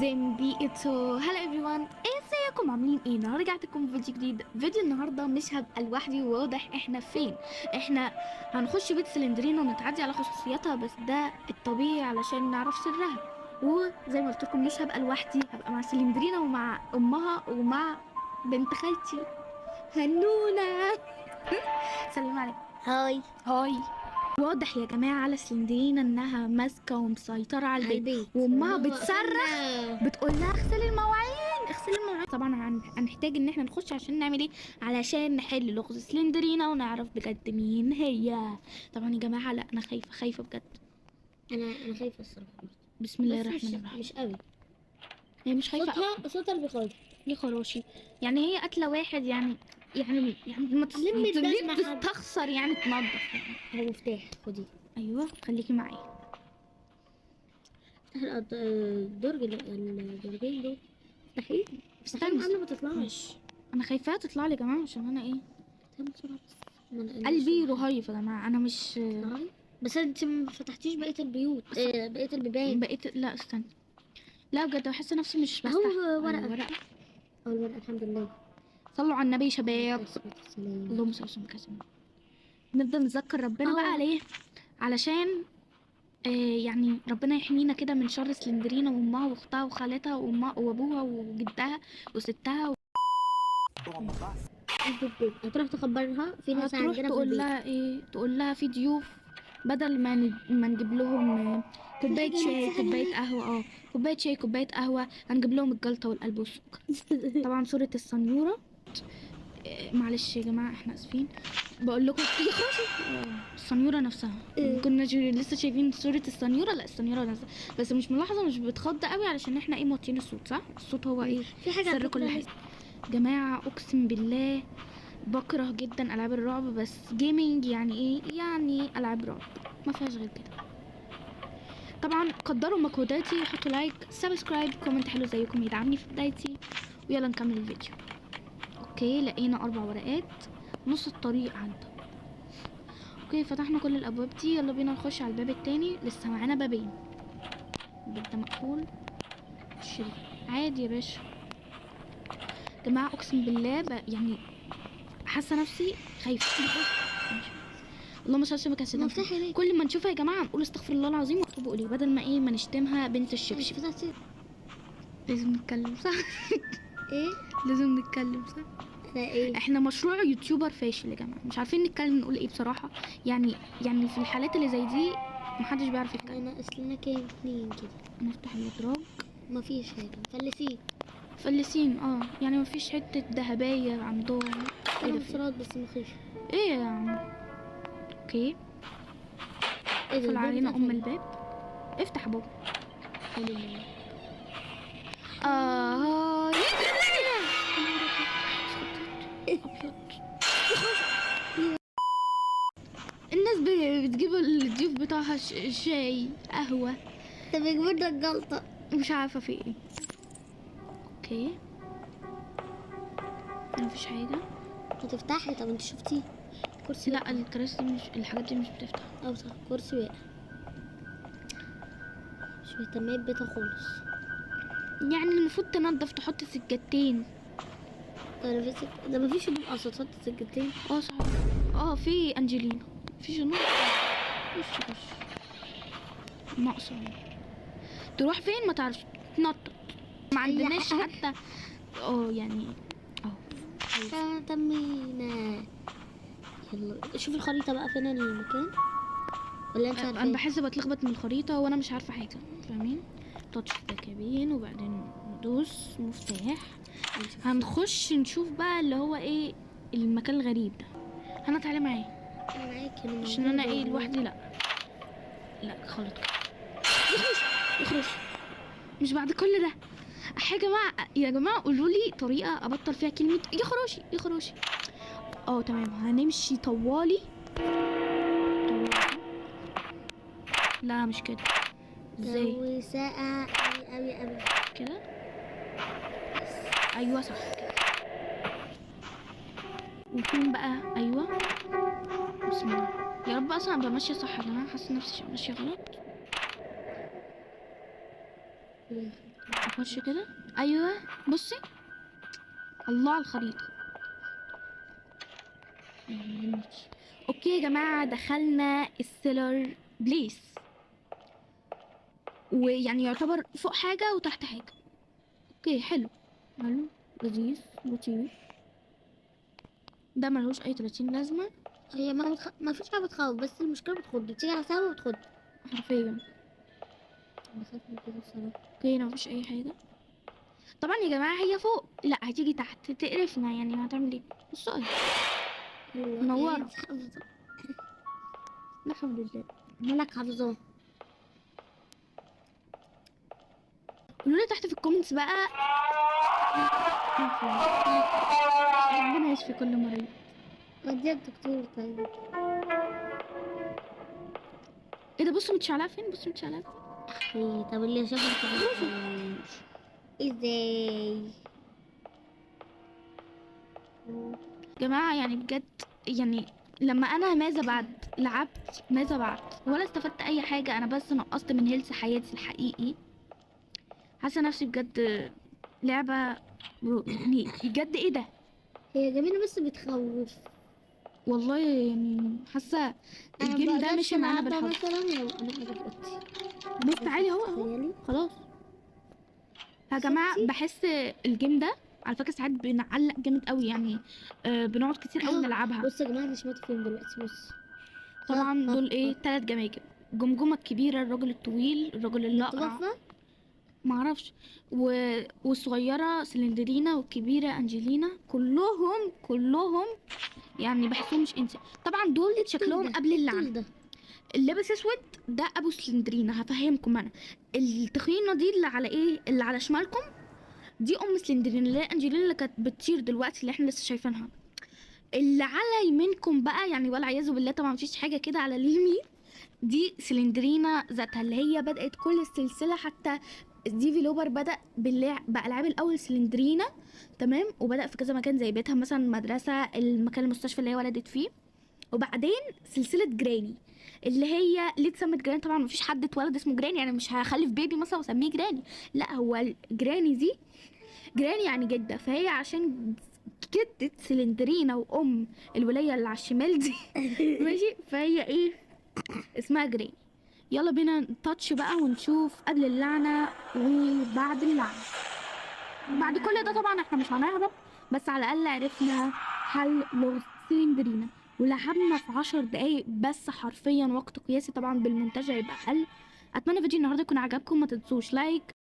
زنبيقتو هلا ايفريوان، ازيكم عاملين ايه؟ انا رجعت لكم فيديو جديد. فيديو النهارده مش هبقى لوحدي، وواضح احنا فين. احنا هنخش بيت سلندرينا ونتعدي على خصوصياتها، بس ده الطبيعي علشان نعرف سرها. وزي ما قلت لكم مش هبقى لوحدي، هبقى مع سلندرينا ومع امها ومع بنت خالتي هنونه. سلم عليك. هاي. هاي. واضح يا جماعة على سلندرينا انها ماسكة ومسيطرة على البيت، وامها بتصرخ بتقول لها اغسلي المواعين اغسلي المواعين. طبعا هنحتاج ان احنا نخش عشان نعمل ايه؟ علشان نحل لغز سلندرينا ونعرف بجد مين هي. طبعا يا جماعة لا، انا خايفة بجد. انا خايفه الصراحه. بسم الله بس الرحمن الرحيم. مش قوي. هي مش خايفة صوتها اللي بيخوف. يا خراشي. يعني هي قاتلة واحد، يعني ما لم الدم ليه بتستخسر يعني تنظف يعني. هو مفتاح، خدي. ايوه خليكي معايا. افتحي الدرجين دول. افتحيه استنى قبل ما تطلعي. ماشي. انا خايفة تطلع لي يا جماعة عشان انا ايه، افتحي بسرعه بس. قلبي رهيف يا جماعة. انا مش اطلعي. بس انت ما فتحتيش بقيه البيوت، بقيه البيبان. بقيت. لا استنى، لا بجد بحس نفسي مش بستحمل. اهو ورقه. الورقه الحمد لله. صلوا على النبي يا شباب. السلام. اللهم صل وسلم كذا. نفضل نذكر ربنا بقى عليه علشان يعني ربنا يحمينا كده من شر سلندرينا وامها واختها وخالتها وامها وابوها وجدها وستها. هتروح تخبرها في ناس هتروح عندنا في تقول البيت. لها ايه؟ تقول لها في ضيوف، بدل ما نجيب لهم كوبايه شاي كوبايه قهوه. كوبايه شاي كوبايه قهوه، هنجيب لهم الجلطه والقلب والسكر. طبعا صوره السنيوره. معلش يا جماعه احنا اسفين. بقول لكم يا خراشي السنيوره نفسها. كنا لسه شايفين صوره السنيوره. لا السنيوره نفسها، بس مش ملاحظه، مش بتخض قوي علشان احنا ايه موطين الصوت. صح الصوت هو ايه في حاجه سر كل حاجه. جماعه اقسم بالله بكره جدا العاب الرعب، بس جيمنج يعني ايه؟ يعني العاب رعب ما فيهاش غير كده. طبعا قدروا مجهوداتي، حطوا لايك سبسكرايب كومنت حلو زيكم يدعمني في بدايتي، ويلا نكمل الفيديو. اوكي لقينا 4 ورقات، نص الطريق عدى. اوكي فتحنا كل الابواب دي، يلا بينا نخش على الباب التاني. لسه معانا بابين، الباب ده مقفول. شيل عادي يا باشا. جماعه اقسم بالله يعني حاسه نفسي خايفه. اللهم صل وسلم على سيدنا. كل ما نشوفها يا جماعه نقول استغفر الله العظيم واكتبوا لي، بدل ما ايه ما نشتمها بنت الشبشب. لازم نتكلم صح. ايه لازم نتكلم صح. ايه؟ احنا مشروع يوتيوبر فاشل يا جماعه، مش عارفين نتكلم نقول ايه بصراحه. يعني في الحالات اللي زي دي محدش بيعرف يتكلم. انا اصلنا كام 2 كده. نفتح الادراج. مفيش حاجه مفلسين. فلسين يعني مفيش حته ذهبيه عندهم. انا بسرعات بس مخيف. ايه يا عم. اوكي اقفل علينا الباب. افتح بابا. حول الله. الناس بتجيب الضيوف بتاعها شاي قهوة. طب يجيبولنا الجلطة. مش عارفة في ايه. اوكي مفيش حاجة. هتفتحي؟ طب انت شفتي كرسي؟ لا الكراسي مش، الحاجات دي مش بتفتح. صح كرسي واقع. مش مهتمية ببيتها خالص. يعني المفروض تنضف، تحط سجادتين. ده مفيش هدوم اصلا، تحط سجادتين. صح. في انجلينا. مفيش هدوم. خش ناقصة تروح فين ما تعرفش تنطط. ما عندناش حتى يعني تمينا. يلا شوف الخريطة بقى فين المكان، ولا انت عارفة؟ انا بحس بتلخبط من الخريطة وانا مش عارفة حاجة، فاهمين؟ تاتش باكابين وبعدين ندوس مفتاح. هنخش نشوف بقى اللي هو ايه المكان الغريب ده. هنا تعالي معايا. انا معاكي عشان انا ايه لوحدي. لا خالص. يخرج مش بعد كل ده. يا جماعه قولوا لي طريقه ابطل فيها كلمه يا خروشي. تمام هنمشي طوالي. لا مش كده. ازاي؟ جو ساقع قوي كده. ايوه صح كده. وفين بقى؟ ايوه بسم الله. يا رب اصلا ابقى ماشيه صح يا جماعه، حاسه نفسي ماشيه غلط. اخش كده. ايوه بصي، الله على الخريطة. اوكي يا جماعة، دخلنا السيلر بليس، ويعني يعتبر فوق حاجة وتحت حاجة. اوكي حلو، حلو لذيذ لطيف. ده ملهوش اي 30 لازمة هي ما فيش حاجة بتخوف، بس المشكلة بتخض، بتيجي على سبب وبتخض. حرفيا. بخاف من كده بصراحة. اوكي هنا مفيش اي حاجة طبعا يا جماعة. هي فوق، لا هتيجي تحت تقرفنا، يعني هتعمل ايه؟ بصوا اهي منورة. لا حول الله. مالك حافظاه؟ قولوا لي تحت في الكومنتس بقى. ربنا يشفي كل مريض. ودي الدكتور طيب. ايه ده؟ بصوا متشعلقة فين، بصوا متشعلقة فين. ايه طب اللي شافك ازاي؟ جماعة يعني بجد، يعني لما انا ماذا بعد لعبت ماذا بعد ولا استفدت اي حاجة، انا بس نقصت من هيلث حياتي الحقيقي. حاسة نفسي بجد لعبة يعني بجد ايه ده. هي جميلة بس بتخوف. والله يعني حاسة الجيم ده مشي معانا بالحب. مثلا لو انا قاعدة في اوضتي. بص تعالي اهو اهو تخيلي. خلاص. يا جماعة شفتي؟ بحس الجيم ده على فكرة ساعات بنعلق جامد قوي يعني. بنقعد كتير قوي اهو نلعبها. بص يا جماعة انا سمعت فيهم دلوقتي، بص. طبعا دول ايه؟ 3 جماجم. جمجمة الكبيرة، الراجل الطويل، الراجل الأقرع متوفى. معرفش، والصغيرة سلندرينا، والكبيرة أنجلينا. كلهم يعني بحسهم مش انسان. طبعا دول شكلهم قبل اللعنة. الطول ده اللي لابس اسود ده ابو سلندرينا، هفهمكم انا. التخينه دي اللي على ايه، اللي على شمالكم، دي ام سلندرينا اللي هي انجلينا اللي كانت بتطير دلوقتي اللي احنا لسه شايفينها. اللي على يمينكم بقى يعني والعياذ بالله طبعا مفيش حاجه كده على اليمين، دي سلندرينا ذاتها اللي هي بدات كل السلسله. حتى الديفيلوبر بدا بالعاب الاول سلندرينا تمام، وبدا في كذا مكان زي بيتها مثلا، مدرسه، المكان المستشفى اللي هي ولدت فيه. وبعدين سلسله جراني اللي هي ليه اتسمت جراني. طبعا مفيش حد اتولد اسمه جراني، يعني مش هخلف بيبي مثلا واسميه جراني، لا هو جراني دي جراني يعني جده، فهي عشان جدة سلندرينا وام الولايه اللي على الشمال دي ماشي، فهي ايه اسمها جراني. يلا بينا نتاتش بقى ونشوف قبل اللعنه وبعد اللعنه. بعد كل ده طبعا احنا مش هنهرب، بس على الاقل عرفنا حل لغز سلندرينا، ولعبنا في 10 دقايق بس، حرفيا وقت قياسي. طبعا بالمونتاج هيبقى اقل. اتمنى فيديو النهارده يكون عجبكم، ما تنسوش لايك